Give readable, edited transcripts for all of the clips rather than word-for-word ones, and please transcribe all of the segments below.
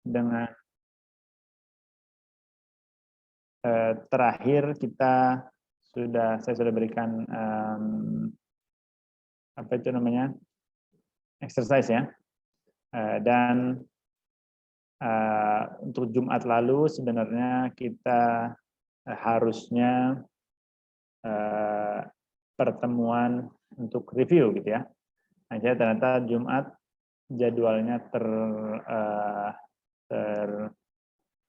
dengan terakhir saya sudah berikan apa itu namanya exercise ya, dan untuk Jumat lalu sebenarnya kita harusnya pertemuan untuk review gitu ya. Aja ternyata Jumat jadwalnya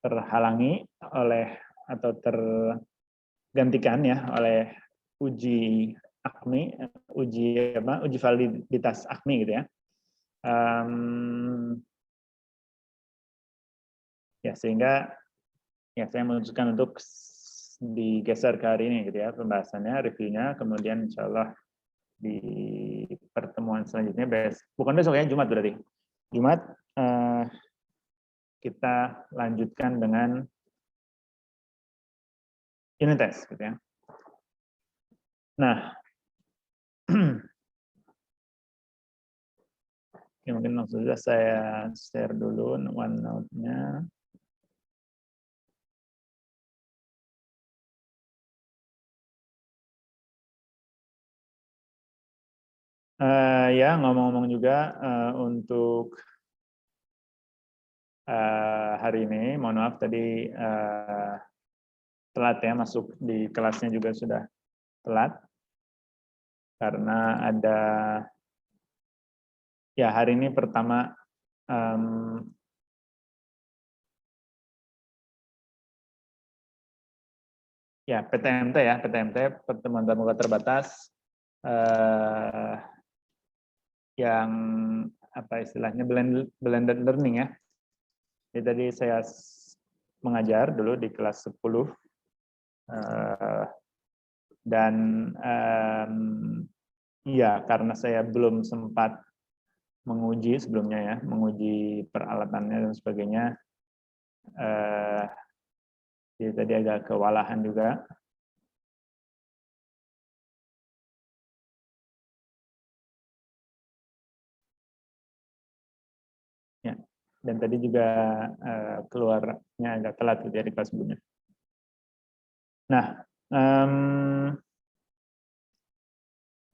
terhalangi oleh atau tergantikan ya oleh uji AKMI, uji validitas AKMI gitu ya. Ya sehingga ya saya memutuskan untuk digeser ke hari ini gitu ya pembahasannya, reviewnya, kemudian insya Allah di pertemuan selanjutnya bukan besok ya, Jumat berarti. Jumat kita lanjutkan dengan unit test gitu ya. Nah, mungkin langsung saja saya share dulu OneNote-nya. Ya, ngomong-ngomong juga untuk hari ini, mohon maaf tadi telat ya, masuk di kelasnya juga sudah telat karena ada ya hari ini pertama ya PTMT pertemuan tatap muka terbatas yang apa istilahnya blended learning ya. Jadi tadi saya mengajar dulu di kelas 10 dan iya karena saya belum sempat menguji sebelumnya ya, menguji peralatannya dan sebagainya. Jadi tadi agak kewalahan juga. Ya, dan tadi juga keluarnya agak telat gitu ya di kelas sebelumnya. Nah,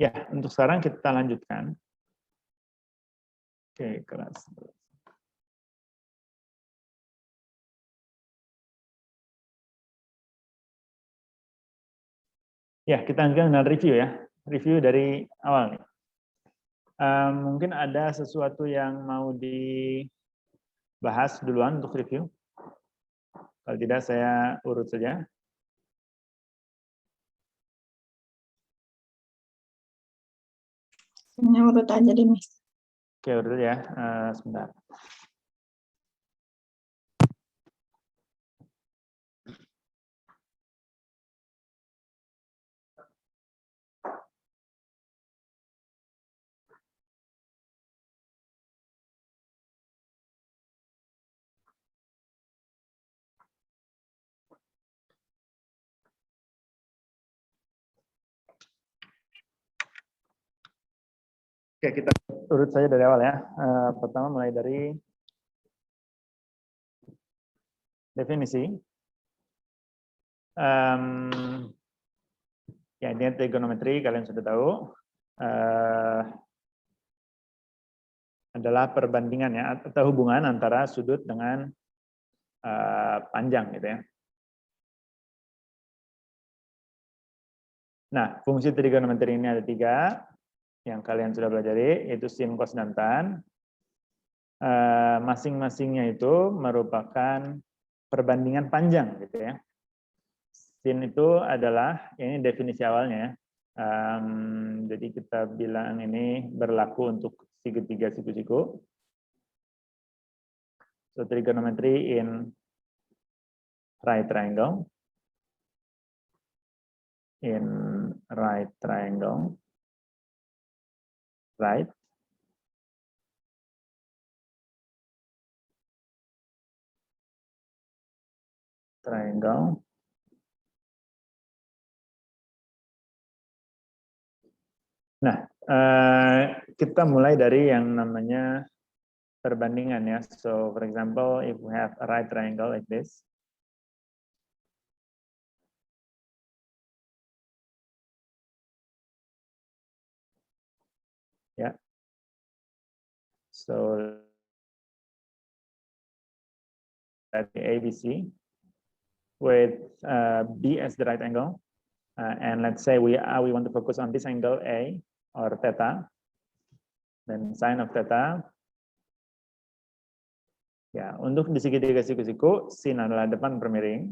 ya untuk sekarang kita lanjutkan. Oke, kelas. Ya, kita lanjutkan dengan review ya. Review dari awal nih. Mungkin ada sesuatu yang mau dibahas duluan untuk review. Kalau tidak, saya urut saja. Hanya urut aja deh, Mas. Oke, urut ya. Sebentar. Oke, kita urut saja dari awal ya. Pertama mulai dari definisi. Ya, ini trigonometri, kalian sudah tahu. Adalah perbandingan ya, atau hubungan antara sudut dengan panjang gitu ya. Nah, fungsi trigonometri ini ada 3 yang kalian sudah pelajari, yaitu sin, cos, dan tan. Masing-masingnya itu merupakan perbandingan panjang gitu ya. Sin itu adalah, ini definisi awalnya ya. Jadi kita bilang ini berlaku untuk segitiga siku-siku. So trigonometry in right triangle. In right triangle. Right. Triangle. Nah, kita mulai dari yang namanya perbandingan ya. So for example, if we have a right triangle like this, yeah. So that ABC with B as the right angle, and let's say we want to focus on this angle A or theta, then sine of theta. Ya, untuk di segitiga siku-siku, sin adalah depan permiring,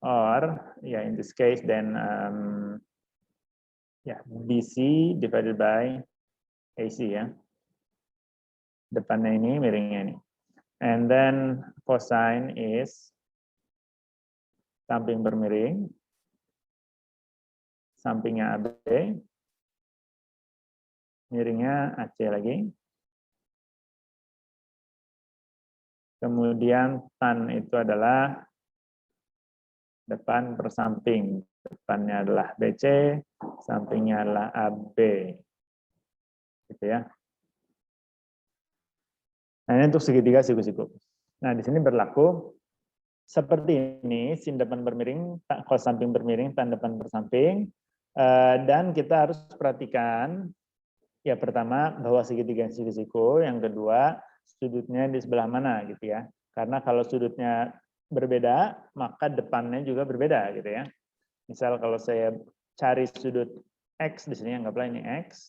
or ya in this case then ya BC divided by AC ya, depannya ini, miringnya ini, and then cosine is samping bermiring, sampingnya AB, miringnya AC lagi. Kemudian tan itu adalah depan per samping. Depannya adalah BC, sampingnya adalah AB. Gitu ya. Nah, ini untuk segitiga siku-siku. Nah, di sini berlaku seperti ini, sin depan bermiring, cos samping bermiring, tan depan bersamping. Dan kita harus perhatikan, ya pertama bahwa segitiga siku-siku, yang kedua sudutnya di sebelah mana gitu ya. Karena kalau sudutnya berbeda, maka depannya juga berbeda gitu ya. Misal kalau saya cari sudut X di sini, anggaplah ini X,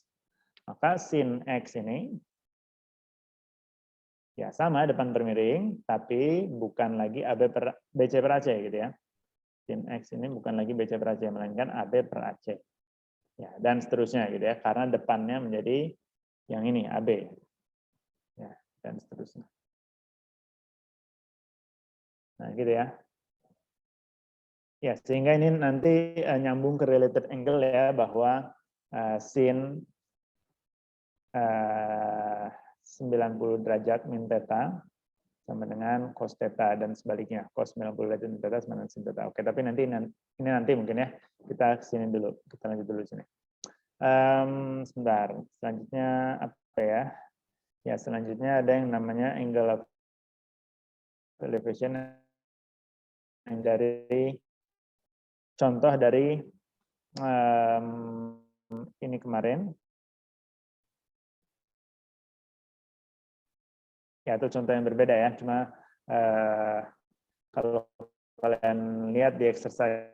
maka sin X ini ya sama depan bermiring, tapi bukan lagi BC per AC gitu ya. Sin X ini bukan lagi BC per AC, melainkan AB per AC. Ya, dan seterusnya gitu ya, karena depannya menjadi yang ini AB. Ya, dan seterusnya. Nah, gitu ya. Ya, sehingga ini nanti nyambung ke related angle ya, bahwa sin 90 derajat min theta sama dengan cos theta, dan sebaliknya cos 90 derajat min theta sama dengan sin theta. Oke, tapi nanti ini nanti mungkin ya, kita sini dulu, kita lanjut dulu sini. Sebentar, selanjutnya apa ya? Ya, selanjutnya ada yang namanya angle of elevation, yang dari contoh dari ini kemarin. Ya, itu contoh yang berbeda ya. Cuma kalau kalian lihat di exercise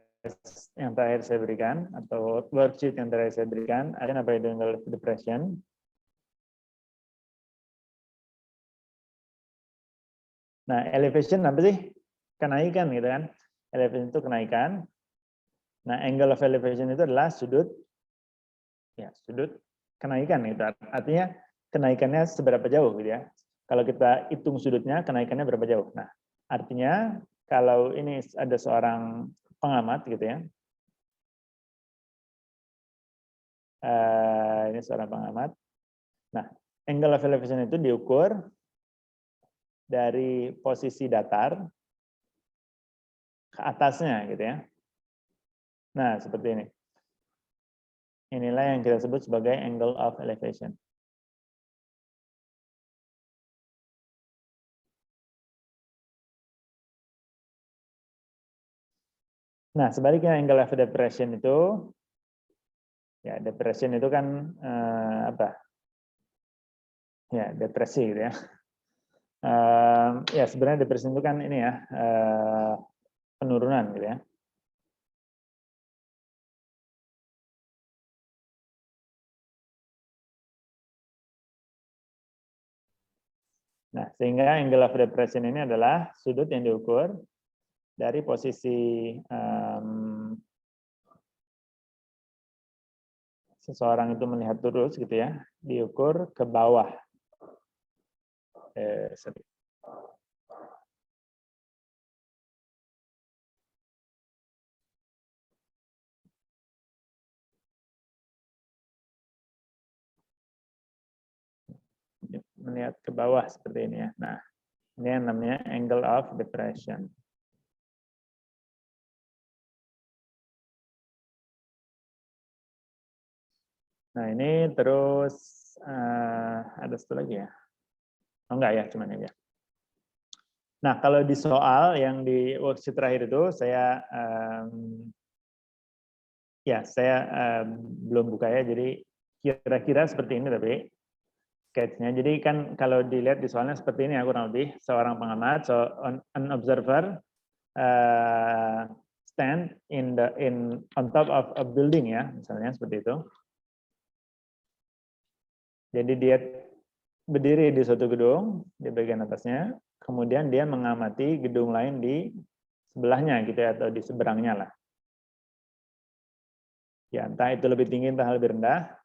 yang terakhir saya berikan, atau worksheet yang terakhir saya berikan, ada apa itu angle of depression. Nah, elevation apa sih? Kenaikan gitu kan. Elevation itu kenaikan. Nah, angle of elevation itu adalah sudut, ya sudut kenaikan gitu. Artinya kenaikannya seberapa jauh gitu ya. Kalau kita hitung sudutnya, kenaikannya berapa jauh. Nah, artinya kalau ini ada seorang pengamat gitu ya. Ini seorang pengamat. Nah, angle of elevation itu diukur dari posisi datar ke atasnya gitu ya. Nah, seperti ini. Inilah yang kita sebut sebagai angle of elevation. Nah, sebaliknya angle of depression itu, ya depression itu kan apa? Ya, depresi gitu ya. Ya sebenarnya depresi itu kan ini ya, penurunan gitu ya. Nah, sehingga angle of depression ini adalah sudut yang diukur dari posisi seseorang itu melihat lurus gitu ya, diukur ke bawah. Melihat ke bawah seperti ini ya. Nah, ini yang namanya angle of depression. Nah, ini terus ada satu lagi ya? Oh enggak ya, cuman ini ya. Nah, kalau di soal yang di worksheet terakhir itu saya belum buka ya, jadi kira-kira seperti ini tapi sketch-nya. Jadi kan kalau dilihat di soalnya seperti ini ya kurang lebih, seorang pengamat, so an observer stand on top of a building ya, misalnya seperti itu. Jadi dia berdiri di suatu gedung di bagian atasnya, kemudian dia mengamati gedung lain di sebelahnya gitu ya, atau di seberangnya lah. Ya, entah itu lebih tinggi, entah lebih rendah.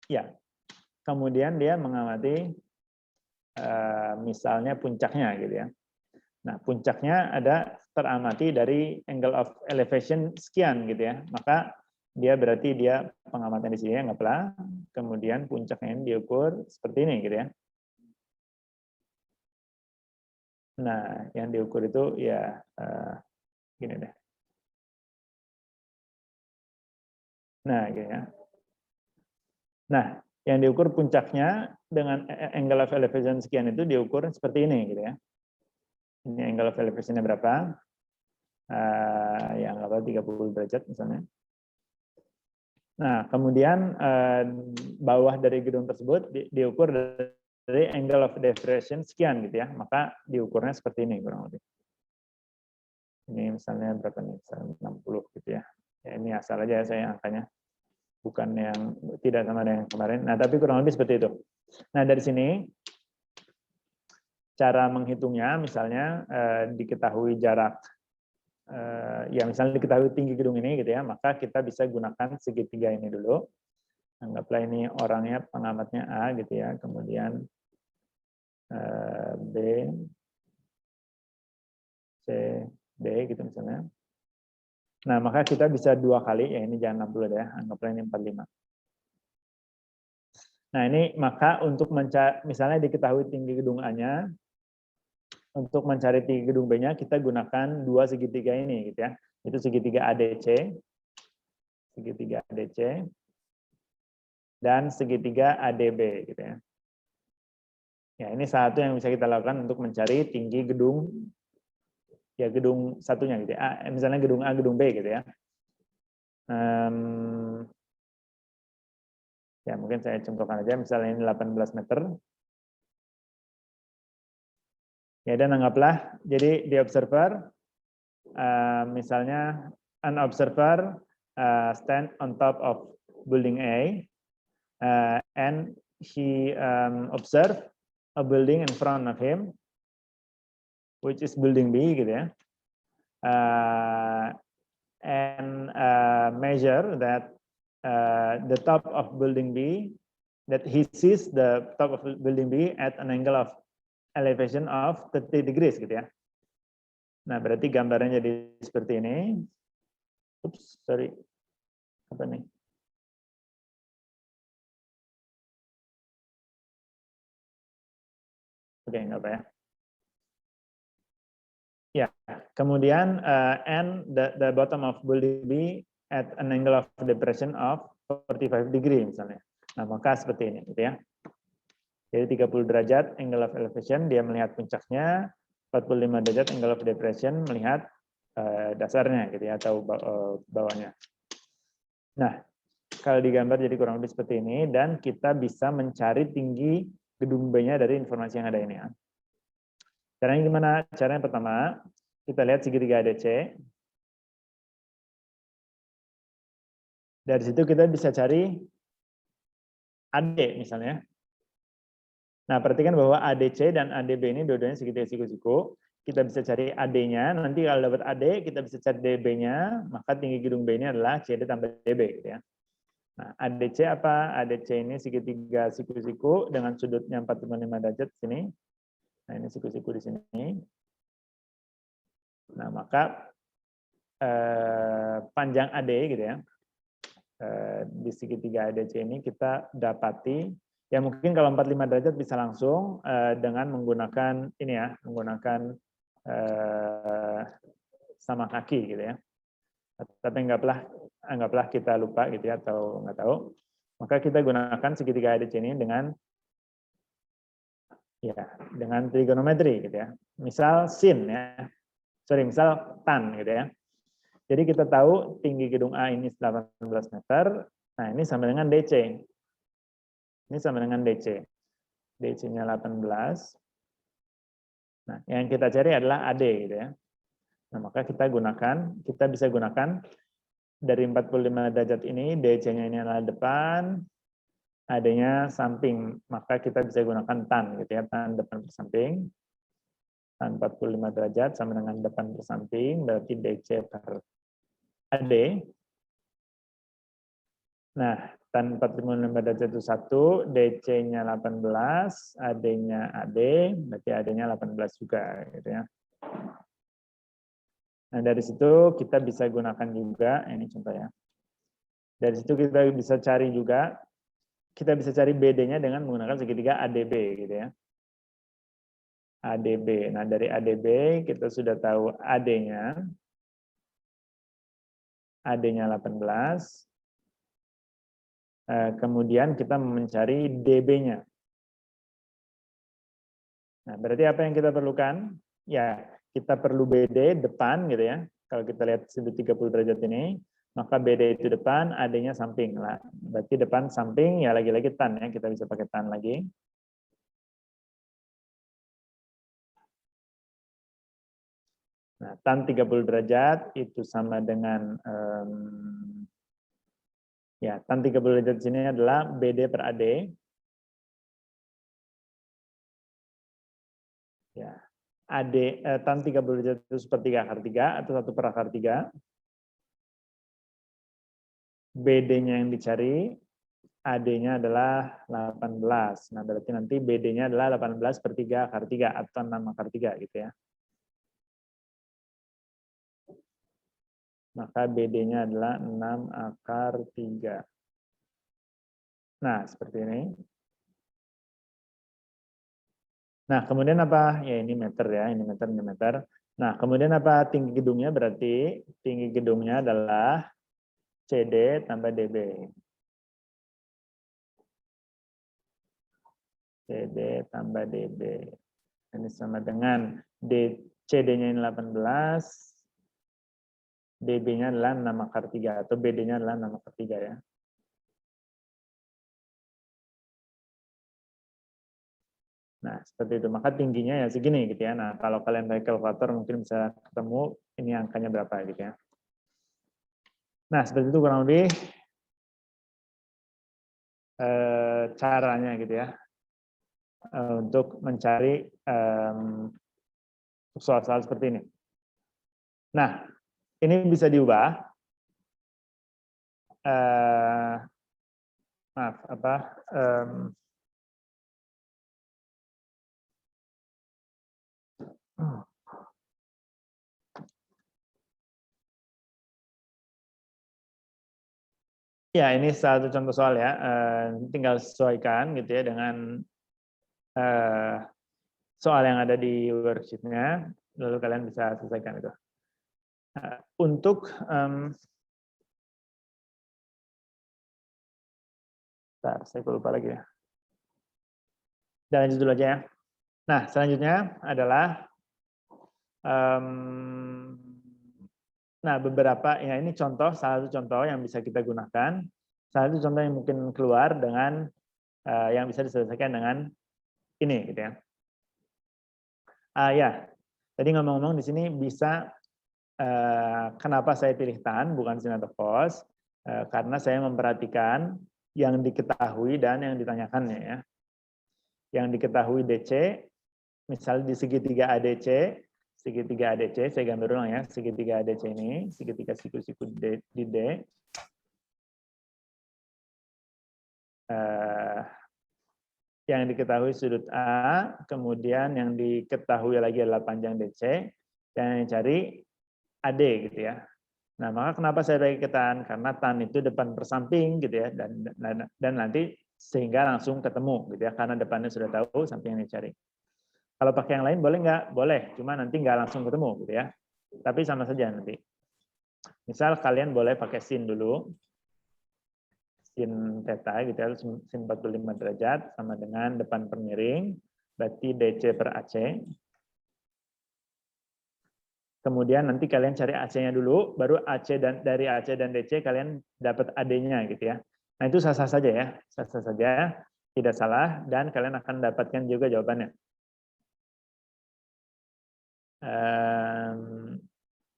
Ya, kemudian dia mengamati misalnya puncaknya gitu ya. Nah, puncaknya ada teramati dari angle of elevation sekian gitu ya. Maka dia berarti dia pengamatan di sini anggaplah, kemudian puncaknya ini diukur seperti ini gitu ya. Nah, yang diukur itu ya gini deh. Nah, gini ya. Nah, yang diukur puncaknya dengan angle of elevation sekian itu diukur seperti ini gitu ya. Ini angle of elevation-nya berapa? Yang 30 derajat misalnya. Nah, kemudian bawah dari gedung tersebut diukur dari angle of depression sekian gitu ya. Maka diukurnya seperti ini kurang lebih. Ini misalnya berapa nih? Misalnya 60 gitu ya. Ya ini asal aja ya saya angkanya. Bukan yang tidak sama dengan yang kemarin. Nah, tapi kurang lebih seperti itu. Nah, dari sini cara menghitungnya misalnya diketahui jarak ya misalnya diketahui tinggi gedung ini gitu ya, maka kita bisa gunakan segitiga ini dulu. Anggaplah ini orangnya pengamatnya A gitu ya, kemudian B, C, D gitu misalnya. Nah, maka kita bisa 2 kali, ya ini jangan 60 ya, anggaplah ini 45. Nah, ini maka untuk mencari, misalnya diketahui tinggi gedung A-nya, untuk mencari tinggi gedung B-nya, kita gunakan 2 segitiga ini gitu ya. Itu segitiga ADC, dan segitiga ADB gitu ya. Ya, ini satu yang bisa kita lakukan untuk mencari tinggi gedung, ya gedung satunya gitu ya. Misalnya gedung A, gedung B gitu ya. Ya mungkin saya contohkan aja, misalnya ini 18 meter. Ya, dan anggaplah, jadi di observer, misalnya an observer stand on top of building A, and he observe a building in front of him, which is building B gitu ya, and measure that the top of building B, that he sees the top of building B at an angle of elevation of 30 degrees gitu ya. Nah, berarti gambarnya jadi seperti ini. Oops, sorry. Apa nih? Oke, enggak apa ya. Ya, kemudian and the bottom of building B at an angle of depression of 45 degree misalnya. Nah, maka seperti ini gitu ya. Jadi 30 derajat angle of elevation, dia melihat puncaknya, 45 derajat angle of depression melihat dasarnya gitu ya, atau bawahnya. Nah, kalau digambar jadi kurang lebih seperti ini, dan kita bisa mencari tinggi gedung B-nya dari informasi yang ada ini ya. Caranya gimana? Caranya pertama, kita lihat segitiga ADC. Dari situ kita bisa cari AD misalnya. Nah, perhatikan bahwa ADC dan ADB ini dua-duanya segitiga siku-siku. Kita bisa cari AD-nya, nanti kalau dapat AD, kita bisa cari DB-nya, maka tinggi gedung B ini adalah CD tambah DB. Gitu ya. Nah, ADC apa? ADC ini segitiga siku-siku dengan sudutnya 45 derajat sini. Nah, ini siku-siku di sini. Nah, maka panjang AD gitu ya, di segitiga ADC ini kita dapati, ya mungkin kalau 45 derajat bisa langsung dengan menggunakan ini ya, menggunakan sama kaki gitu ya. Tapi anggaplah anggaplah kita lupa gitu ya, atau nggak tahu, maka kita gunakan segitiga ADC ini dengan trigonometri gitu ya. Misal sin ya. Misal tan gitu ya. Jadi kita tahu tinggi gedung A ini 18 meter. Nah, ini sama dengan DC. Ini sama dengan DC. DC-nya 18. Nah, yang kita cari adalah AD gitu ya. Nah, maka kita bisa gunakan dari 45 derajat ini, DC-nya ini adalah depan, AD-nya samping. Maka kita bisa gunakan tan gitu ya, tan depan per samping. Tan 45 derajat sama dengan depan per samping, berarti DC per AD. Nah, tan 45 derajat itu 1, DC-nya 18, AD-nya AD, berarti AD-nya 18 juga gitu ya. Nah, dari situ kita bisa gunakan juga, ini contoh ya. Dari situ kita bisa cari juga, kita bisa cari BD-nya dengan menggunakan segitiga ADB gitu ya. ADB. Nah, dari ADB kita sudah tahu AD-nya. AD-nya 18. Kemudian kita mencari DB-nya. Nah, berarti apa yang kita perlukan? Ya, kita perlu BD depan gitu ya. Kalau kita lihat sudut 30 derajat ini, maka BD itu depan, AD-nya samping lah. Berarti depan samping ya lagi-lagi tan ya, kita bisa pakai tan lagi. Nah, tan 30 derajat itu sama dengan tan 30 derajat sini adalah BD per AD. Ya. Tan 30 derajat itu sepertiga akar 3 atau 1 per akar 3. BD-nya yang dicari, AD-nya adalah 18. Nah, berarti nanti BD-nya adalah 18 per 3 akar 3 atau 6 akar 3 gitu ya. Maka BD-nya adalah 6 akar 3. Nah, seperti ini. Nah, kemudian apa? Ya, ini meter ya, ini meter, ini meter. Nah, kemudian apa tinggi gedungnya? Berarti tinggi gedungnya adalah CD tambah DB. CD tambah DB. Ini sama dengan CD-nya ini 18, DB-nya adalah 6 akar 3, atau BD-nya adalah 6 akar 3 ya. Nah, seperti itu. Maka tingginya ya segini gitu ya. Nah, kalau kalian pakai kalkulator mungkin bisa ketemu ini angkanya berapa gitu ya. Nah, seperti itu kurang lebih caranya gitu ya. Untuk mencari soal-soal seperti ini. Nah, ini bisa diubah. Maaf, apa? Ya, ini satu contoh soal ya. Tinggal sesuaikan gitu ya dengan soal yang ada di worksheet-nya, lalu kalian bisa selesaikan itu. Untuk saya lupa lagi ya. Dan lanjut dulu aja ya. Nah, selanjutnya adalah nah, beberapa ya ini contoh, salah satu contoh yang bisa kita gunakan. Salah satu contoh yang mungkin keluar dengan yang bisa diselesaikan dengan ini gitu ya. Ya, tadi ngomong-ngomong di sini bisa kenapa saya pilih tan bukan sin atau cos? Karena saya memperhatikan yang diketahui dan yang ditanyakannya ya. Yang diketahui DC, misalnya di segitiga ADC, saya gambar ulang ya, segitiga ADC ini, segitiga siku-siku di D. Yang diketahui sudut A, kemudian yang diketahui lagi adalah panjang DC, dan yang cari AD gitu ya. Nah, maka kenapa saya pakai tan? Karena tan itu depan per samping gitu ya, dan nanti sehingga langsung ketemu gitu ya, karena depannya sudah tahu, samping yang dicari. Kalau pakai yang lain boleh nggak? Boleh, cuma nanti nggak langsung ketemu gitu ya. Tapi sama saja nanti. Misal kalian boleh pakai sin dulu. Sin theta gitu ya, sin 45 derajat sama dengan depan per miring, berarti DC per AC. Kemudian nanti kalian cari AC-nya dulu, baru AC dan dari AC dan DC kalian dapat AD-nya gitu ya. Nah itu sah-sah saja ya, sah-sah saja, tidak salah, dan kalian akan dapatkan juga jawabannya.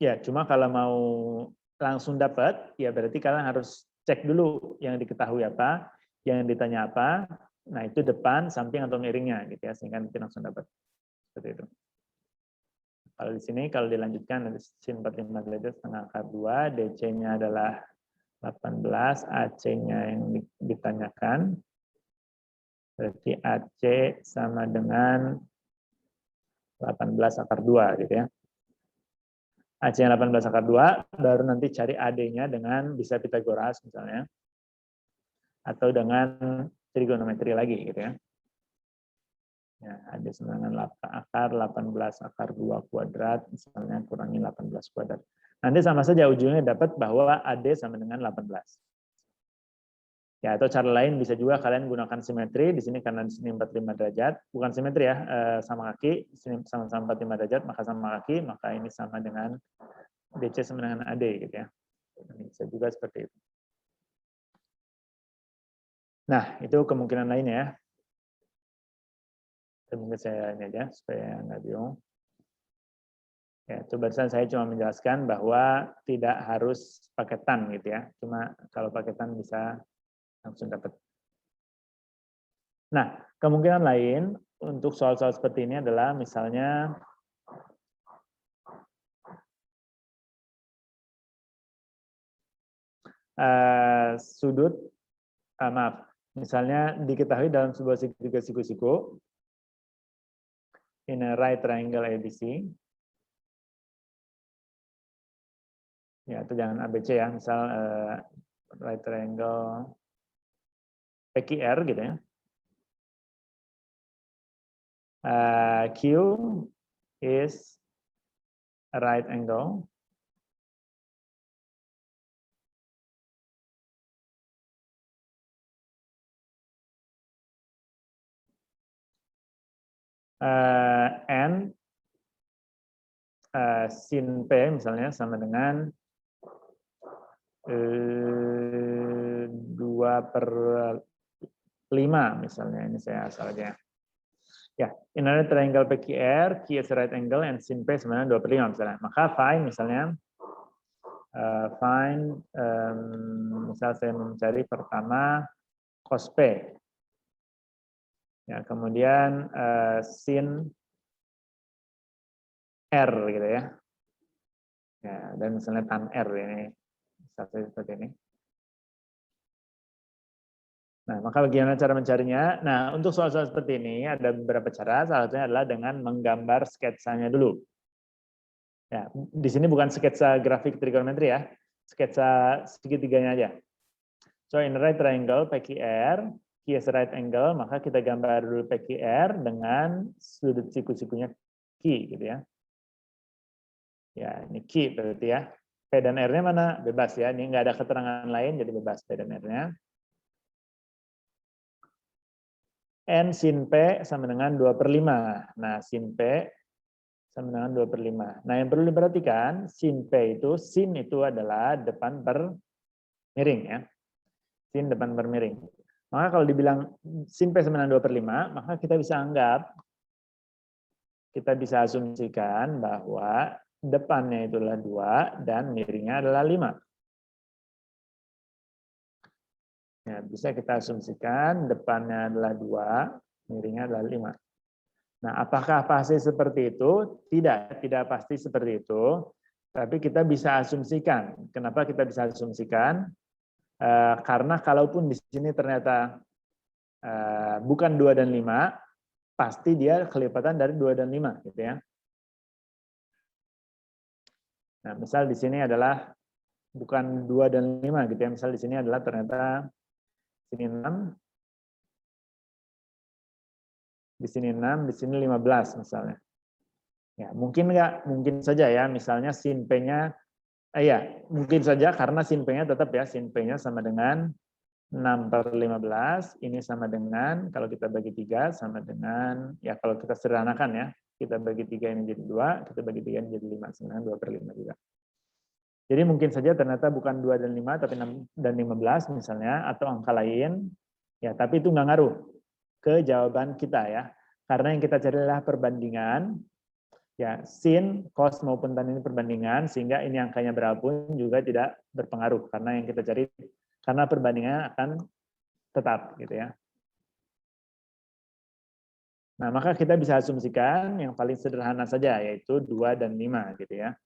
Ya, cuma kalau mau langsung dapat, ya berarti kalian harus cek dulu yang diketahui apa, yang ditanya apa. Nah itu depan, samping atau miringnya gitu ya, sehingga nanti langsung dapat seperti itu. Kalau di sini, kalau dilanjutkan, nanti sin 45 derajat setengah akar 2, DC-nya adalah 18, AC-nya yang ditanyakan. Berarti AC sama dengan 18 akar 2, gitu ya. AC-nya 18 akar 2, baru nanti cari AD-nya dengan bisa Pitagoras misalnya. Atau dengan trigonometri lagi, gitu ya. Ya, ada dengan akar 18 akar 2 kuadrat, misalnya kurangi 18 kuadrat. Nanti sama saja ujungnya dapat bahwa AD sama dengan 18. Ya, atau cara lain bisa juga kalian gunakan simetri, di sini karena di sini 45 derajat, bukan simetri ya, sama kaki, di sini sama-sama 45 derajat, maka sama kaki, maka ini sama dengan DC sama dengan AD, gitu ya. Bisa juga seperti itu. Nah, itu kemungkinan lain ya. Mungkin saya ini aja supaya nggak bingung. Ya, itu barusan saya cuma menjelaskan bahwa tidak harus paketan gitu ya. Cuma kalau paketan bisa langsung dapat. Nah, kemungkinan lain untuk soal-soal seperti ini adalah misalnya sudut, maaf, misalnya diketahui dalam sebuah segitiga siku-siku in a right triangle ABC. Ya, itu jangan ABC ya, misal right triangle PQR gitu ya. Q is a right angle. And sin P misalnya sama dengan 2/5 misalnya, ini saya asal aja. Ya, in a triangle PQR, Q is right angle, and sin P sama dengan 2/5 misalnya. Maka find misalnya, misal saya mencari pertama cos P. Ya, kemudian sin R gitu ya. Ya, dan misalnya tan R ini, misalnya seperti ini. Nah, maka bagaimana cara mencarinya? Nah, untuk soal-soal seperti ini ada beberapa cara. Salah satunya adalah dengan menggambar sketsanya dulu. Ya, di sini bukan sketsa grafik trigonometri ya, sketsa segitiganya aja. So, in right triangle PQR, Q is right angle, maka kita gambar dulu PQR dengan sudut siku-sikunya Q, gitu ya. Ya, ini Q berarti ya. P dan R-nya mana? Bebas ya. Ini nggak ada keterangan lain, jadi bebas P dan R-nya. N sin P sama dengan 2/5. Nah, sin P sama dengan 2/5. Nah, yang perlu diperhatikan, sin P itu, sin itu adalah depan per miring ya. Sin depan per miring. Maka kalau dibilang sin P sama dengan 2/5, maka kita bisa anggap, kita bisa asumsikan bahwa depannya itu adalah 2 dan miringnya adalah 5. Ya, bisa kita asumsikan depannya adalah 2, miringnya adalah 5. Nah, apakah pasti seperti itu? Tidak pasti seperti itu. Tapi kita bisa asumsikan. Kenapa kita bisa asumsikan? Karena kalaupun di sini ternyata bukan 2 dan 5, pasti dia kelipatan dari 2 dan 5. Gitu ya. Nah, misal di sini adalah bukan 2 dan 5. Gitu ya. Misal di sini adalah ternyata sini 6, di sini 6, di sini 15 misalnya. Ya, mungkin enggak, mungkin saja ya, misalnya sin P-nya Iya, mungkin saja karena sin P-nya tetap ya, sin P-nya sama dengan 6/15, ini sama dengan, kalau kita bagi 3, sama dengan, ya kalau kita sederhanakan ya, kita bagi 3 ini jadi 2, kita bagi 3 ini jadi 5, sama dengan 2/5 juga. Jadi mungkin saja ternyata bukan 2 dan 5, tapi 6 dan 15 misalnya, atau angka lain, ya tapi itu nggak ngaruh ke jawaban kita ya. Karena yang kita cari adalah perbandingan, ya sin, cos maupun tan ini perbandingan, sehingga ini angkanya berapapun juga tidak berpengaruh karena yang kita cari, karena perbandingannya akan tetap gitu ya. Nah, maka kita bisa asumsikan yang paling sederhana saja, yaitu 2 dan 5 gitu ya.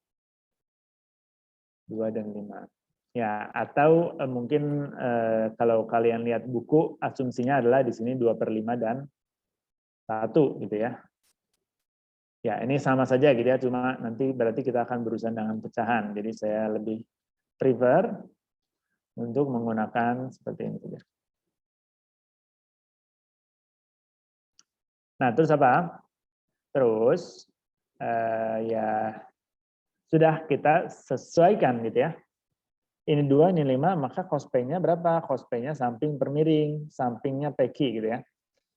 2 dan 5. Ya, atau mungkin kalau kalian lihat buku, asumsinya adalah di sini 2/5 dan 1 gitu ya. Ya, ini sama saja gitu ya, cuma nanti berarti kita akan berurusan dengan pecahan. Jadi saya lebih prefer untuk menggunakan seperti ini saja. Nah, terus apa? Terus ya sudah kita sesuaikan gitu ya. Ini 2, ini 5, maka cos P-nya berapa? Cos P-nya samping per miring, sampingnya PQ gitu ya.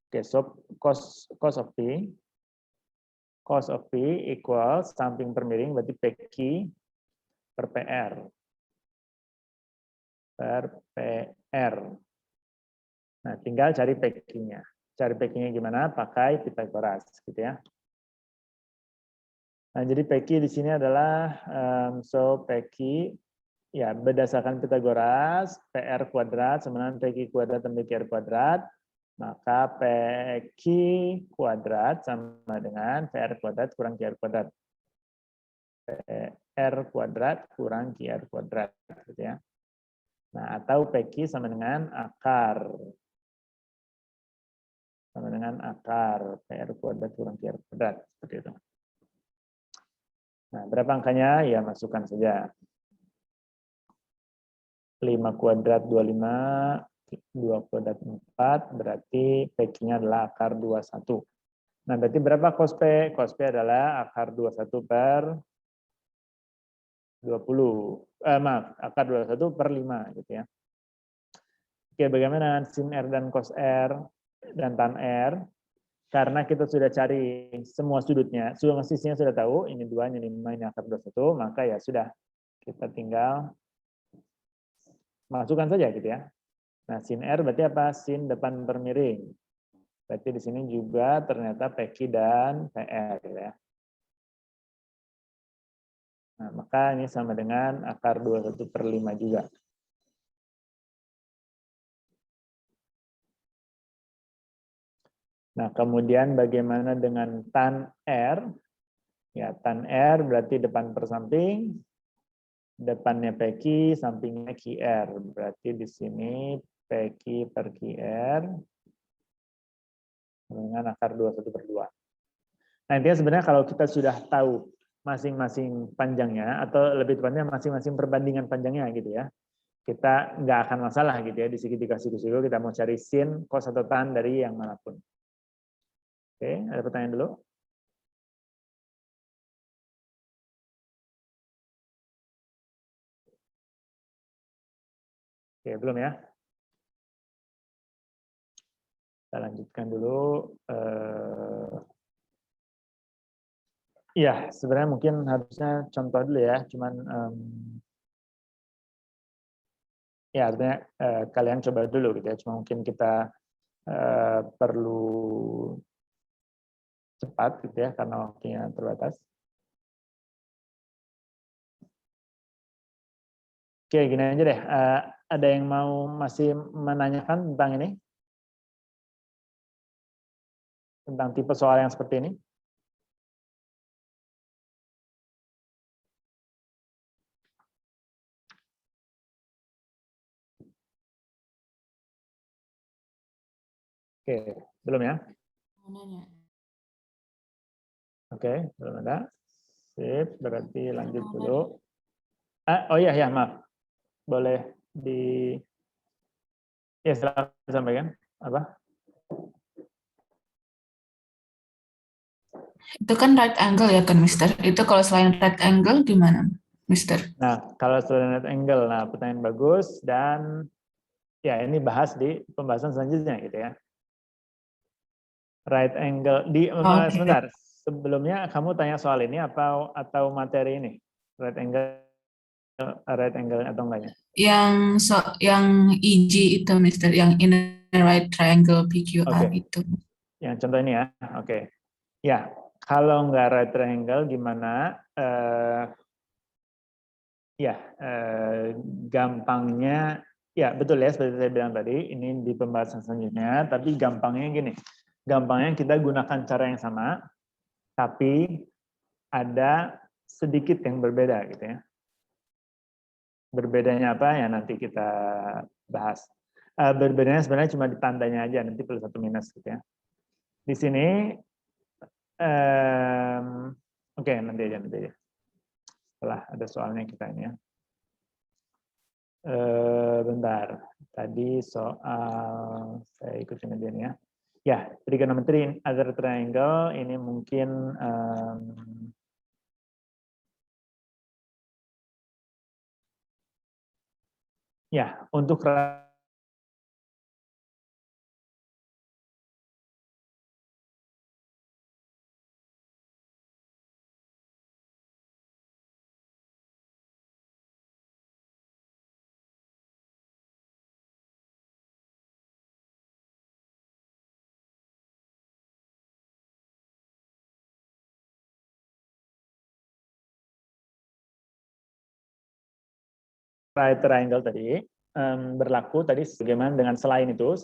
Oke, so cos of P equals samping per miring berarti PQ per PR. Per PR. Nah, tinggal cari PQ-nya. Cari PQ-nya gimana? Pakai Pythagoras gitu ya. Nah, jadi PQ di sini adalah so PQ ya berdasarkan Pythagoras, PR kuadrat sama dengan PQ kuadrat tambah QR kuadrat, maka PQ kuadrat sama dengan PR kuadrat kurang QR kuadrat. PR kuadrat kurang QR kuadrat gitu ya. Nah, atau PQ sama dengan akar. Sama dengan akar PR kuadrat kurang QR kuadrat seperti itu. Nah, berapa angkanya? Ya masukkan saja. 5 kuadrat 25, 2 kuadrat 4, berarti PQ-nya adalah akar 21. Nah, berarti berapa cos P? Cos P adalah akar 21 per 20. Maaf, akar 21 per 5 gitu ya. Oke, bagaimana sin R dan cos R dan tan R? Karena kita sudah cari semua sudutnya, sisinya sudah tahu, ini 2, ini 5, ini akar 21, maka ya sudah, kita tinggal masukkan saja gitu ya. Nah, sin R berarti apa? Sin depan per miring. Berarti di sini juga ternyata PQ dan PR ya. Nah, maka ini sama dengan akar 21 per 5 juga. Nah, kemudian bagaimana dengan tan R? Ya, tan R berarti depan per samping, depannya PQ, sampingnya QR. Berarti di sini PQ per QR dengan akar 21 per 2. Nah, intinya sebenarnya kalau kita sudah tahu masing-masing panjangnya, atau lebih tepatnya masing-masing perbandingan panjangnya gitu ya, kita nggak akan masalah gitu ya, di segitiga siku-siku kita mau cari sin, cos atau tan dari yang manapun. Oke, ada pertanyaan dulu? Oke, belum ya? Kita lanjutkan dulu. Ya, sebenarnya mungkin harusnya contoh dulu ya, cuman ya artinya kalian coba dulu gitu ya, cuma mungkin kita perlu cepat gitu ya, karena waktunya terbatas. Oke, gini aja deh, ada yang mau masih menanyakan tentang ini? Tentang tipe soal yang seperti ini? Oke, belum ya? Oke, belum ada. Sip, berarti lanjut dulu. Oh iya, ya maaf. Boleh di... Ya, silakan disampaikan. Apa? Itu kan right angle ya kan, Mister? Itu kalau selain right angle gimana? Mister. Nah, kalau right angle, nah pertanyaan bagus, dan ya ini bahas di pembahasan selanjutnya gitu ya. Right angle Oke. sebentar, sebelumnya kamu tanya soal ini atau materi ini? Right angle atau enggaknya? Yang EG itu, Mister, yang inner right triangle PQR Oke. itu. Yang contoh ini ya. Oke. Ya, kalau nggak right triangle gimana? Gampangnya, ya betul ya, seperti saya bilang tadi, ini di pembahasan selanjutnya, tapi gampangnya gini, gampangnya kita gunakan cara yang sama, tapi ada sedikit yang berbeda gitu ya. Berbedanya apa ya nanti kita bahas. Berbedanya sebenarnya cuma di tandanya aja, nanti plus atau minus gitu ya. Di sini, oke, nanti aja. Setelah ada soalnya kita ini ya. Bentar, tadi soal saya ikutin aja nih ya. Ya, trigonometry other triangle ini mungkin ya untuk right triangle tadi berlaku tadi bagaimana dengan selain itu,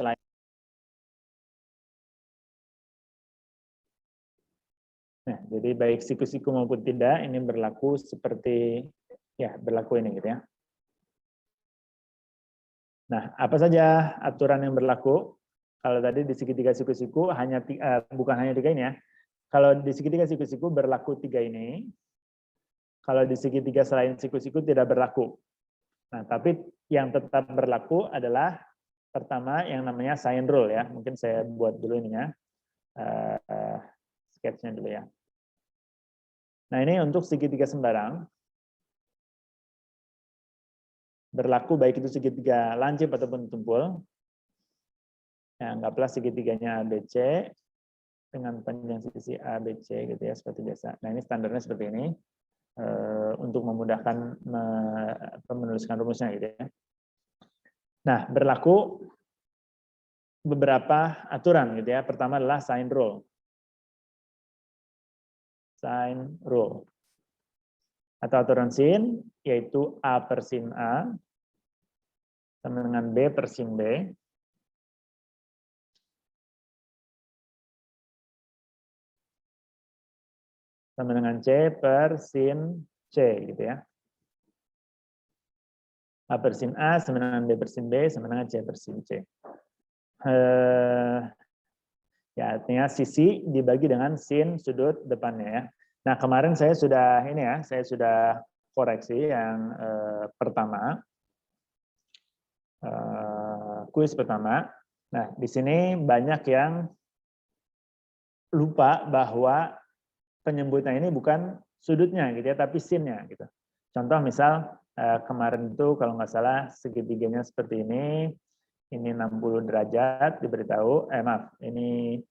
nah, jadi baik siku-siku maupun tidak ini berlaku seperti ya berlaku ini gitu ya. Nah, apa saja aturan yang berlaku? Kalau tadi di segitiga siku-siku hanya bukan hanya tiga ini ya. Kalau di segitiga siku-siku berlaku tiga ini. Kalau di segitiga selain siku-siku tidak berlaku. Nah, tapi yang tetap berlaku adalah pertama yang namanya sign rule ya. Mungkin saya buat dulu ininya. Sketch-nya dulu ya. Nah, ini untuk segitiga sembarang. Berlaku baik itu segitiga lancip ataupun tumpul. Ya, anggaplah segitiganya ABC dengan panjang sisi ABC gitu ya, seperti biasa. Nah, ini standarnya seperti ini untuk memudahkan menuliskan rumusnya gitu ya. Nah, berlaku beberapa aturan gitu ya. Pertama adalah sign rule. Sign rule. Atau aturan sin, yaitu A per sin A sama dengan B per sin B. Sama dengan C per sin C gitu ya. A per sin A sama dengan B per sin B sama dengan C per sin C. Ya, artinya sisi dibagi dengan sin sudut depannya ya. Nah, kemarin saya sudah ini ya, saya sudah koreksi yang pertama. Kuis pertama. Nah, di sini banyak yang lupa bahwa penyebutan ini bukan sudutnya gitu ya, tapi sinnya gitu. Contoh misal kemarin itu kalau nggak salah segitiganya seperti ini 60 derajat diberitahu, maaf, ini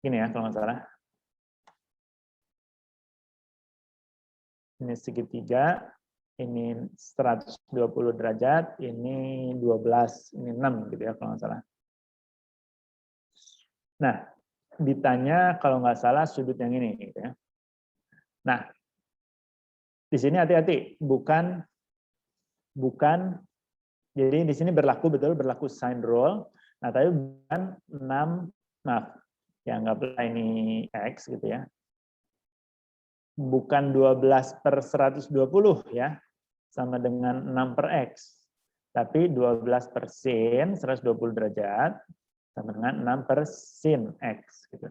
gini ya kalau nggak salah. Ini segitiga, ini 120 derajat, ini 12, ini 6 gitu ya kalau nggak salah. Nah, ditanya kalau nggak salah sudut yang ini gitu ya. Nah, di sini hati-hati, bukan jadi di sini berlaku sign rule. Nah, tapi bukan 6, maaf, ya anggaplah ini X gitu ya. Bukan 12 per 120 ya, sama dengan 6 per X. Tapi 12 per sin 120 derajat sama dengan 6 per sin X. Gitu.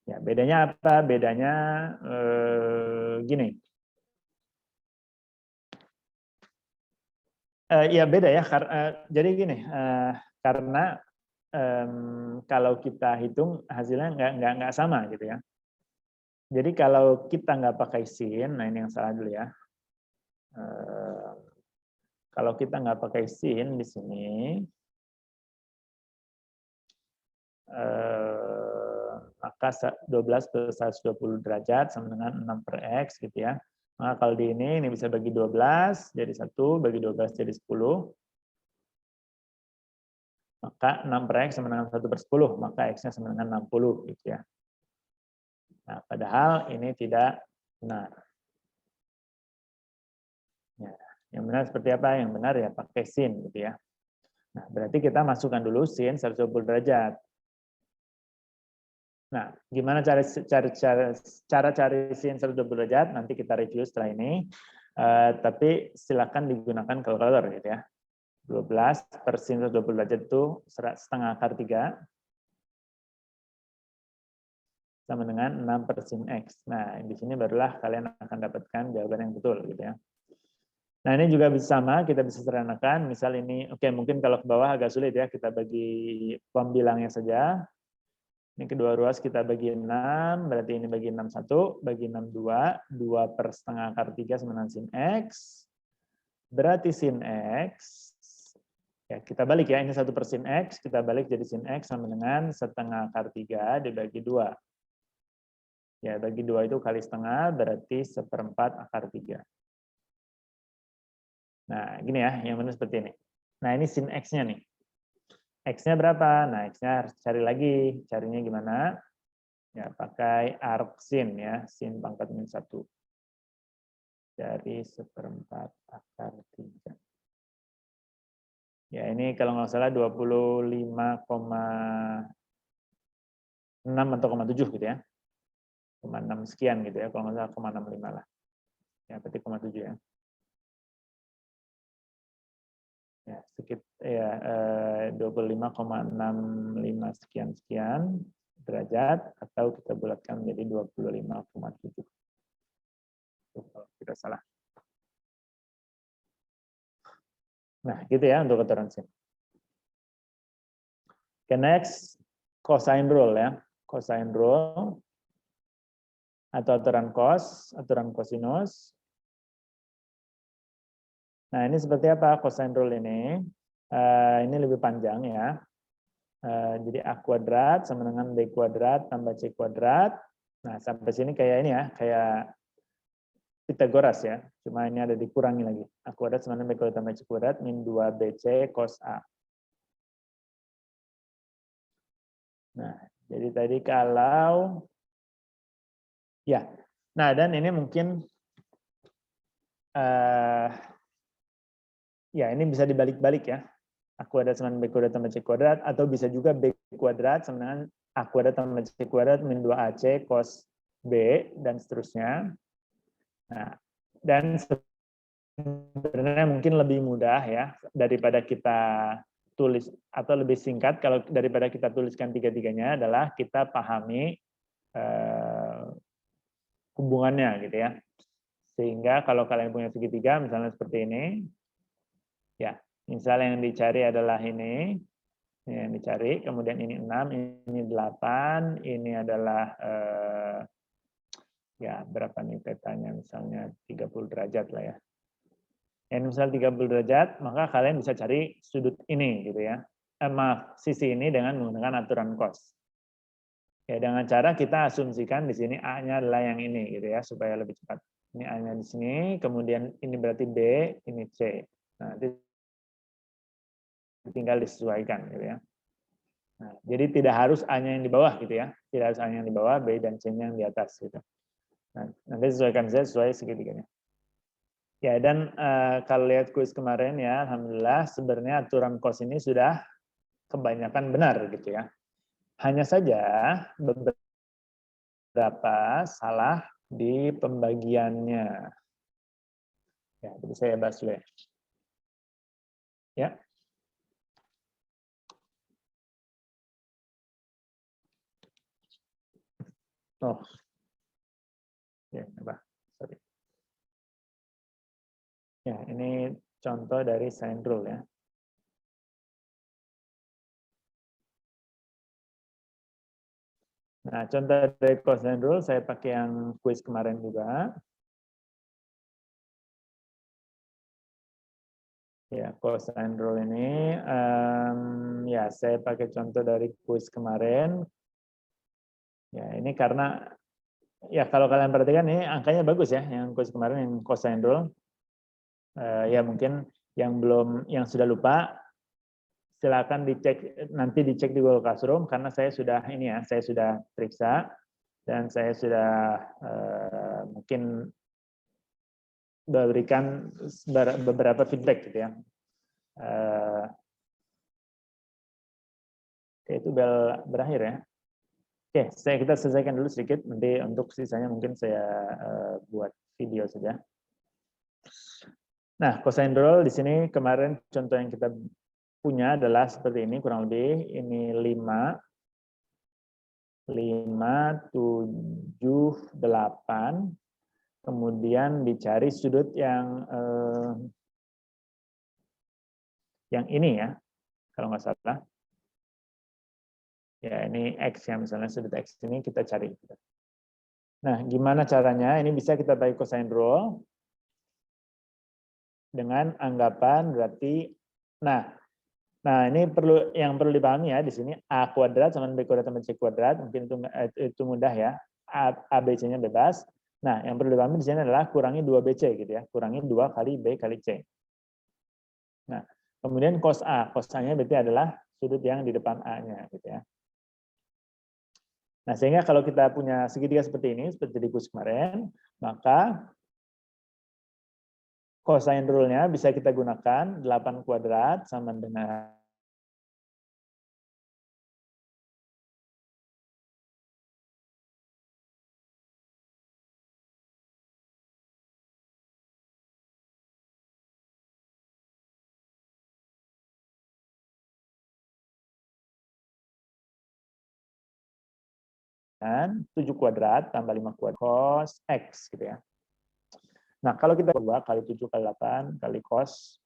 Ya, bedanya apa? Bedanya gini. Ya beda ya, jadi gini, karena kalau kita hitung hasilnya nggak sama gitu ya. Jadi kalau kita nggak pakai sin, nah ini yang salah dulu ya. Kalau kita nggak pakai sin di sini, maka 12 per 120 derajat sama dengan 6 per X gitu ya. Maka kalau di ini bisa bagi 12 jadi 1, bagi 12 jadi 10. Maka 6 per X sama dengan 1 per 10, maka X-nya sama dengan 60 gitu ya. Nah, padahal ini tidak benar. Ya, yang benar seperti apa? Yang benar ya pakai sin gitu ya. Nah, berarti kita masukkan dulu sin 120 derajat. Nah, gimana cara cari sin 120 derajat? Nanti kita review setelah ini. Tapi silakan digunakan kalkulator gitu ya. 12 per sin 120 derajat itu setengah akar 3 sama dengan 6 per sin X. Nah, di sini barulah kalian akan dapatkan jawaban yang betul gitu ya. Nah, ini juga bisa sama, kita bisa sederhanakan. Misal ini, oke, mungkin kalau ke bawah agak sulit ya, kita bagi pembilangnya saja. Ini kedua ruas kita bagi 6, berarti ini bagi 6 1, bagi 6 2, 2 per setengah akar 3 sama dengan sin X. Berarti sin X, ya kita balik ya, ini 1 per sin X, kita balik jadi sin X sama dengan setengah akar 3 dibagi 2. Ya, bagi 2 itu kali setengah, berarti 1/4 akar 3. Nah, gini ya, yang benar seperti ini. Nah, ini sin X-nya nih. X-nya berapa? Nah, X-nya harus cari lagi. Carinya gimana? Ya, pakai arc sin ya, sin pangkat min 1. Dari 1/4 akar 3. Ya, ini kalau nggak salah 25,6 atau 0,7 gitu ya. 0,6 sekian gitu ya, kalau nggak salah 0,65 lah. Ya, berarti 0,7 ya. Ya, sekitar ya 25,65 sekian derajat, atau kita bulatkan menjadi 25,7. Kalau tidak salah. Nah, gitu ya untuk aturan sin. Okay, next, cosine rule ya. Cosine rule atau aturan cos, aturan cosinus. Nah, ini seperti apa cosine rule ini? Ini lebih panjang ya. Jadi A kuadrat sama dengan B kuadrat tambah C kuadrat. Nah, sampai sini kayak ini ya, kayak Pitagoras ya. Cuma ini ada dikurangi lagi. A kuadrat sama dengan B kuadrat tambah C kuadrat min 2BC cos A. Nah, jadi tadi kalau ya, nah dan ini mungkin ya ini bisa dibalik-balik ya. A kuadrat sama B kuadrat tambah C kuadrat, atau bisa juga B kuadrat sama dengan A kuadrat tambah C kuadrat min 2AC cos B dan seterusnya. Nah, dan sebenarnya mungkin lebih mudah ya daripada kita tulis, atau lebih singkat kalau daripada kita tuliskan tiga-tiganya adalah kita pahami hubungannya gitu ya. Sehingga kalau kalian punya segitiga misalnya seperti ini, ya misalnya yang dicari adalah ini yang dicari, kemudian ini 6, ini 8, ini adalah ya berapa nih petanya, misalnya 30 derajat lah ya. Misal 30 derajat, maka kalian bisa cari sudut ini gitu ya. Maaf, sisi ini dengan menggunakan aturan cos. Ya, dengan cara kita asumsikan di sini A-nya adalah yang ini gitu ya, supaya lebih cepat. Ini A-nya di sini, kemudian ini berarti B, ini C. Nah, nanti tinggal disesuaikan gitu ya. Nah, jadi tidak harus A-nya yang di bawah gitu ya. Tidak harus A-nya yang di bawah, B dan C-nya yang di atas gitu. Nah, nanti sesuaikan saja sesuai segitiganya. Ya, dan kalau lihat kuis kemarin ya, alhamdulillah sebenarnya aturan cos ini sudah kebanyakan benar gitu ya. Hanya saja beberapa salah di pembagiannya. Ya, jadi saya bahas dulu ya. Ya. Oh. Ya, apa? Sorry. Ya, ini contoh dari sine rule ya. Nah, contoh dari cosine rule saya pakai yang kuis kemarin juga. Ya, cosine rule ini, ya saya pakai contoh dari kuis kemarin. Ya, ini karena ya kalau kalian perhatikan ini angkanya bagus ya, yang kuis kemarin yang cosine rule. Ya mungkin yang sudah lupa silakan dicek, nanti dicek di Google Classroom karena saya sudah saya sudah periksa dan saya sudah mungkin berikan beberapa feedback gitu ya. Oke, itu bel berakhir ya. Oke, kita selesaikan dulu sedikit, nanti untuk sisanya mungkin saya buat video saja. Nah, cosine rule di sini kemarin contoh yang kita punya adalah seperti ini, kurang lebih ini 5, 7, 8, kemudian dicari sudut yang ini ya, kalau nggak salah. Ya, ini X ya, misalnya sudut X ini kita cari. Nah, gimana caranya? Ini bisa kita pakai cosine rule dengan anggapan berarti, nah ini yang perlu dipahami ya di sini A kuadrat sama B kuadrat sama C kuadrat, mungkin itu mudah ya. A B-C-nya bebas. Nah, yang perlu dipahami di sini adalah kurangi 2BC gitu ya, kurangi 2 kali B kali C. Nah, kemudian cos A, cos A-nya berarti adalah sudut yang di depan A-nya gitu ya. Nah, sehingga kalau kita punya segitiga seperti ini, seperti di kuis kemarin, maka cosine rule-nya bisa kita gunakan 8 kuadrat sama dengan kan 7 kuadrat tambah 5 kuadrat cos X gitu ya. Nah, kalau kita 2 kali 7 kali 8 kali cos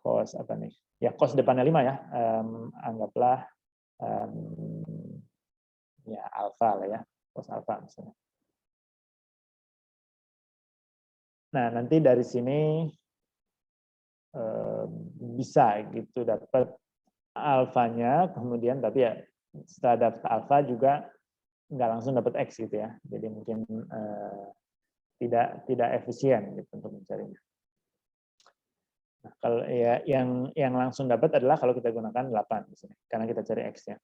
cos apa nih? Ya cos depannya 5 ya. Anggaplah ya alfa lah ya, cos alfa misalnya. Nah, nanti dari sini bisa gitu dapat alfanya, kemudian tapi ya setelah dapat alfa juga nggak langsung dapat X gitu ya. Jadi mungkin tidak efisien gitu untuk mencarinya. Nah, kalau ya yang langsung dapat adalah kalau kita gunakan 8 di sini karena kita cari X-nya.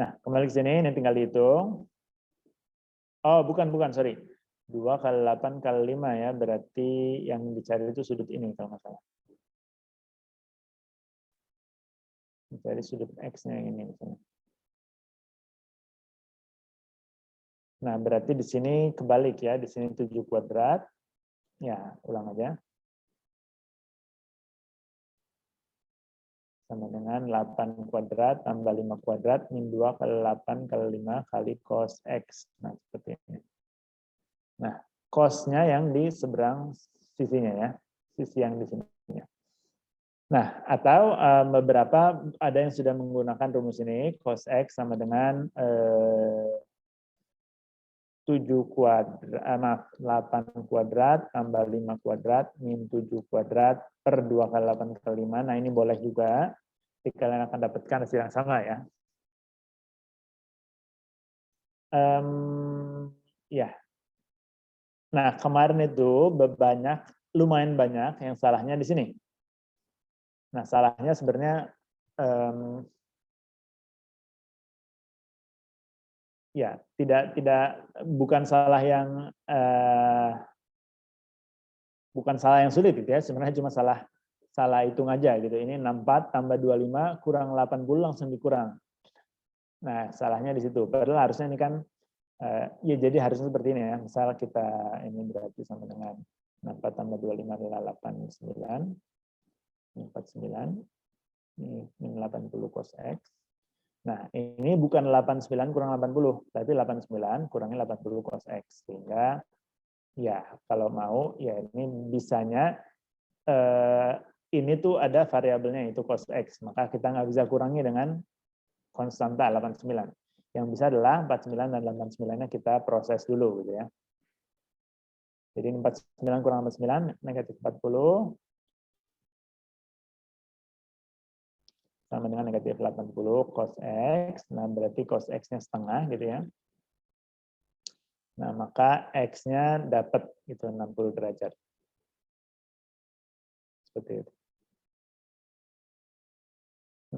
Nah, kembali ke sini ini tinggal dihitung. Oh, bukan, sorry. 2 kali 8 kali 5 ya, berarti yang dicari itu sudut ini kalau nggak salah. Mencari sudut X-nya yang ini misalnya. Nah, berarti di sini kebalik ya, di sini 7 kuadrat. Ya, ulang aja. Sama dengan 8 kuadrat tambah 5 kuadrat min 2 kali 8 kali 5 kali cos X. Nah, seperti ini. Nah, cos-nya yang di seberang sisinya ya, sisi yang di sini. Nah, atau beberapa ada yang sudah menggunakan rumus ini, cos X sama dengan 7 kuadrat, 8 kuadrat tambah 5 kuadrat min 7 kuadrat per 2 kali 8 kali 5. Nah, ini boleh juga. Jadi kalian akan dapatkan hasil yang sama ya. Ya. Nah, kemarin itu lumayan banyak yang salahnya di sini. Nah, salahnya sebenarnya ya bukan salah yang sulit gitu ya, sebenarnya cuma salah hitung aja gitu. Ini 64 tambah 25 kurang 80 langsung dikurang. Nah, salahnya di situ. Padahal harusnya ini kan ya jadi harusnya seperti ini ya. Misal kita ini berarti sama dengan 64 tambah 25 adalah 89. 49 ini min 80 cos X. Nah, ini bukan 89 kurang 80, tapi 89 kurangi 80 cos X. Sehingga ya kalau mau ya ini bisanya ini tuh ada variabelnya itu cos X. Maka kita nggak bisa kurangi dengan konstanta 89. Yang bisa adalah 49 dan 89-nya kita proses dulu gitu ya. Jadi 49 kurang 89 negatif 40 sama dengan negatif 80 cos X. Nah, berarti cos X-nya setengah gitu ya. Nah, maka X-nya dapat itu 60 derajat. Seperti itu.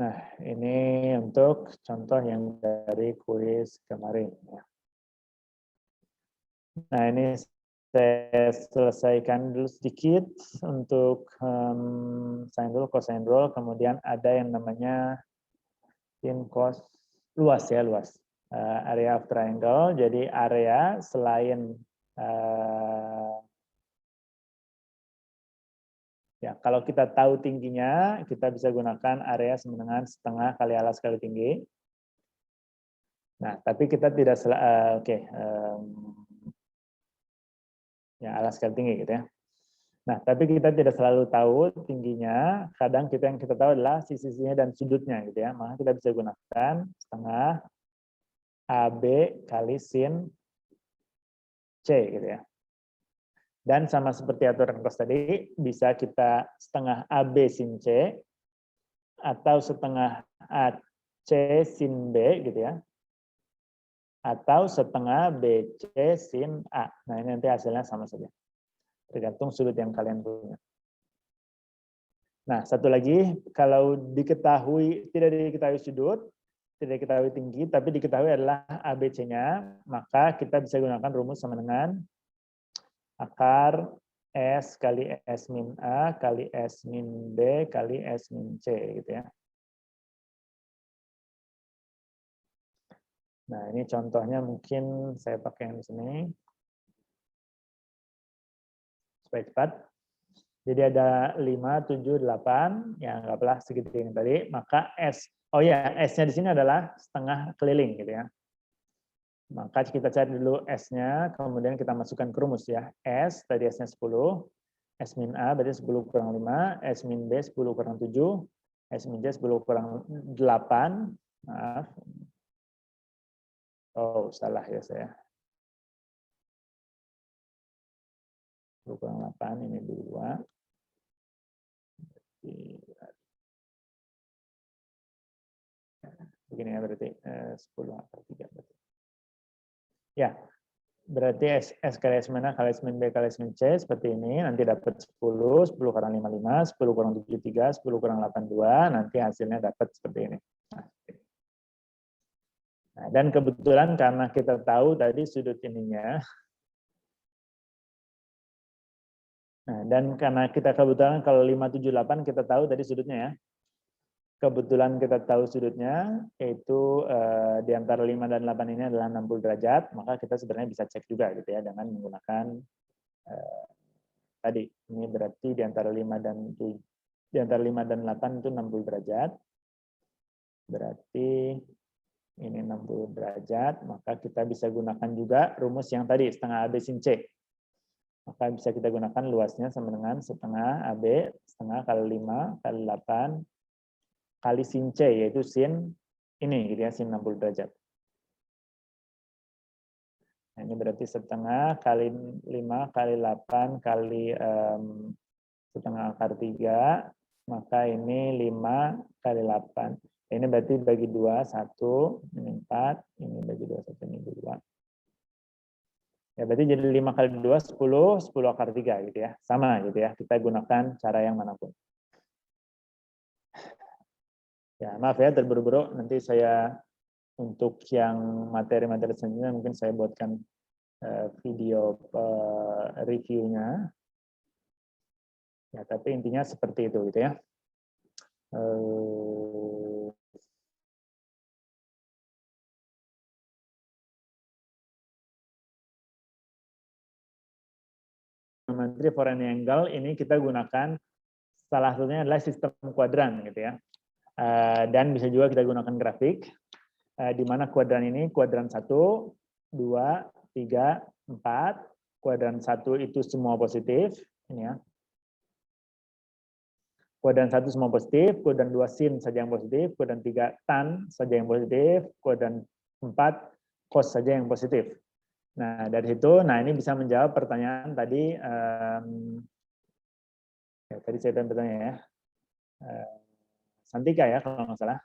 Nah, ini untuk contoh yang dari kuis kemarin. Nah, ini saya selesaikan dulu sedikit untuk sin rule, cosine rule. Kemudian ada yang namanya sin cos, luas ya, luas. Area of triangle, jadi area selain ya, kalau kita tahu tingginya, kita bisa gunakan area sama dengan setengah kali alas kali tinggi. Nah, tapi kita tidak ya alas kali tinggi gitu ya. Nah, tapi kita tidak selalu tahu tingginya. Kadang yang kita tahu adalah sisi-sisinya dan sudutnya gitu ya. Maka kita bisa gunakan setengah AB kali sin C gitu ya. Dan sama seperti aturan cos tadi, bisa kita setengah AB sin C, atau setengah AC sin B, gitu ya. Atau setengah BC sin A. Nah, ini nanti hasilnya sama saja. Tergantung sudut yang kalian punya. Nah, satu lagi, kalau tidak diketahui sudut, tidak diketahui tinggi, tapi diketahui adalah ABC-nya, maka kita bisa gunakan rumus sama dengan akar S kali S min A kali S min B kali S min C gitu ya. Nah, ini contohnya mungkin saya pakai yang di sini supaya cepat. Jadi ada 5, 7, 8, ya anggaplah segitu yang tadi, maka S. Oh ya, S-nya di sini adalah setengah keliling gitu ya. Maka kita cari dulu S-nya, kemudian kita masukkan ke rumus ya. S, tadi S-nya 10, S min A berarti 10 kurang 5, S min B 10 kurang 7, S min C 10 kurang 8. Maaf. Oh, salah ya saya. 10 kurang 8, ini 2. Begini ya berarti 10 akar 3 berarti. Ya, berarti S kali S min A kali S min B kali S min C seperti ini. Nanti dapat 10, 10 kurang 5, 5, 10 kurang 7, 3, 10 kurang 8, 2. Nanti hasilnya dapat seperti ini. Nah, dan kebetulan karena kita tahu tadi sudut ininya, nah, dan karena kita kebetulan kalau 578 kita tahu tadi sudutnya ya, kebetulan kita tahu sudutnya, yaitu di antara 5 dan 8 ini adalah 60 derajat, maka kita sebenarnya bisa cek juga gitu ya, dengan menggunakan tadi, ini berarti di antara 5 dan 8 itu 60 derajat, berarti ini 60 derajat, maka kita bisa gunakan juga rumus yang tadi, setengah AB sin C. Maka bisa kita gunakan luasnya sama dengan setengah AB, setengah kali 5 kali 8 kali sin C, yaitu sin ini, gitu ya, sin 60 derajat. Nah, ini berarti setengah kali 5 kali 8 kali setengah akar 3, maka ini 5 kali 8. Ini berarti bagi 2, 1, ini 4, ini bagi 2, 1, ini 2. Ya, berarti jadi 5 kali 2, 10, 10 akar 3 gitu ya. Sama gitu ya, kita gunakan cara yang manapun. Ya, maaf ya, terburu-buru. Nanti saya untuk yang materi-materi selanjutnya mungkin saya buatkan video reviewnya. Ya, tapi intinya seperti itu gitu ya. Geometri for any angle ini kita gunakan salah satunya adalah sistem kuadran gitu ya. Dan bisa juga kita gunakan grafik di mana kuadran ini kuadran 1, 2, 3, 4. Kuadran 1 itu semua positif ini ya. Kuadran 1 semua positif, kuadran 2 sin saja yang positif, kuadran 3 tan saja yang positif, kuadran 4 cos saja yang positif. Nah, dari situ, ini bisa menjawab pertanyaan tadi, tadi saya bertanya ya, Santika ya kalau nggak salah.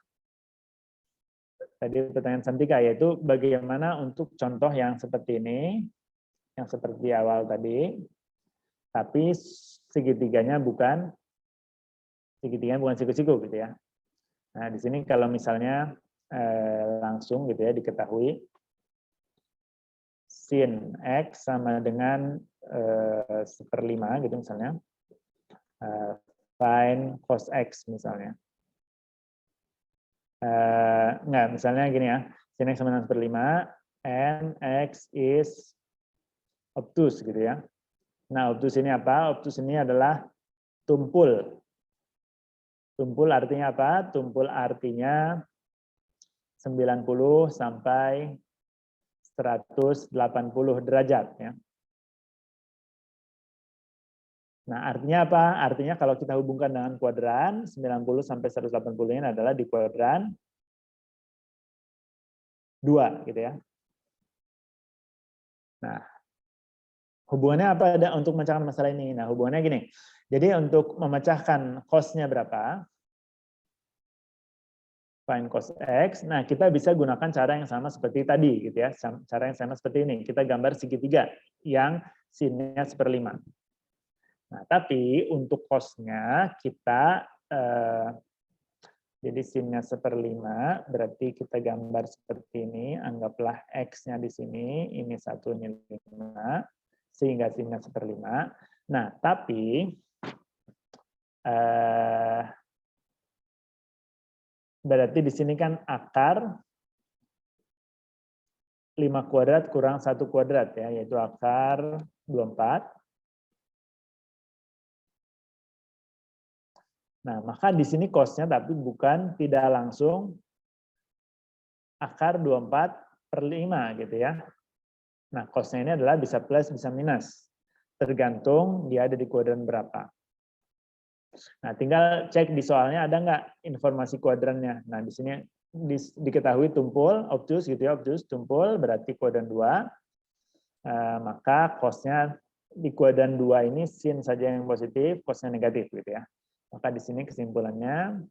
Tadi pertanyaan Santika, yaitu bagaimana untuk contoh yang seperti ini, yang seperti awal tadi, tapi segitiganya bukan siku-siku gitu ya. Nah, di sini kalau misalnya langsung gitu ya diketahui sin X sama dengan 1/5 gitu misalnya, sin cos X misalnya. Enggak, misalnya gini ya, sin X sama dengan 1/5, and X is obtus gitu ya. Nah, obtus ini apa? Obtus ini adalah tumpul. Tumpul artinya apa? Tumpul artinya 90 sampai 180 derajat ya. Nah, artinya apa? Artinya kalau kita hubungkan dengan kuadran 90 sampai 180 ini adalah di kuadran 2 gitu ya. Nah, hubungannya apa ada untuk memecahkan masalah ini? Nah, hubungannya gini. Jadi untuk memecahkan cos-nya berapa? Sin cos X. Nah, kita bisa gunakan cara yang sama seperti tadi gitu ya. Cara yang sama seperti ini. Kita gambar segitiga yang sin-nya 1/5. Nah, tapi untuk cos-nya kita jadi sin-nya 1/5 berarti kita gambar seperti ini, anggaplah X-nya di sini, ini 1, ini 5, sehingga sin-nya 1/5. Nah, tapi berarti di sini kan akar 5 kuadrat kurang 1 kuadrat ya, yaitu akar 24. Nah, maka di sini cos-nya tapi bukan tidak langsung akar 24/5 gitu ya. Nah, cos-nya ini adalah bisa plus, bisa minus. Tergantung dia ada di kuadran berapa. Nah, tinggal cek di soalnya ada nggak informasi kuadrannya. Nah, di sini diketahui tumpul, obtus gitu ya, obtus, tumpul berarti kuadran 2. Maka cos-nya di kuadran 2 ini sin saja yang positif, cos-nya negatif gitu ya. Maka di sini kesimpulannya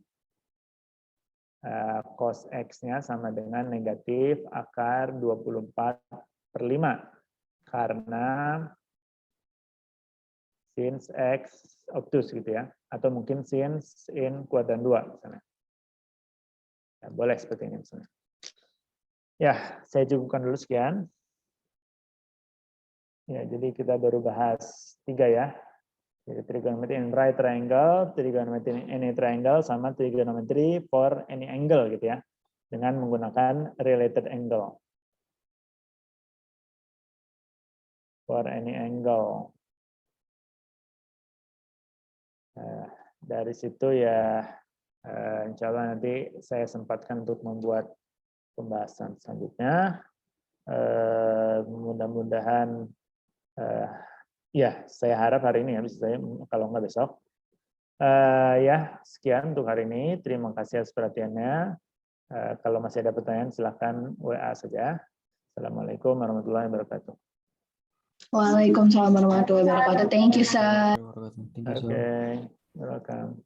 cos X-nya sama dengan negatif akar 24/5. Karena sin X obtus gitu ya. Atau mungkin sin kuadran 2 misalnya. Ya, boleh seperti ini misalnya. Ya, saya cukupkan dulu sekian. Ya, jadi kita baru bahas 3 ya. Jadi trigonometry in right triangle, trigonometry in any triangle, sama trigonometry for any angle gitu ya. Dengan menggunakan related angle. For any angle. Dari situ ya, insya Allah nanti saya sempatkan untuk membuat pembahasan selanjutnya. Mudah-mudahan, ya saya harap hari ini ya, bisa saya kalau nggak besok. Ya, sekian untuk hari ini. Terima kasih atas perhatiannya. Kalau masih ada pertanyaan, silakan WA saja. Assalamualaikum warahmatullahi wabarakatuh. Waalaikumsalam warahmatullahi wabarakatuh. Thank you, sir. Okay, welcome.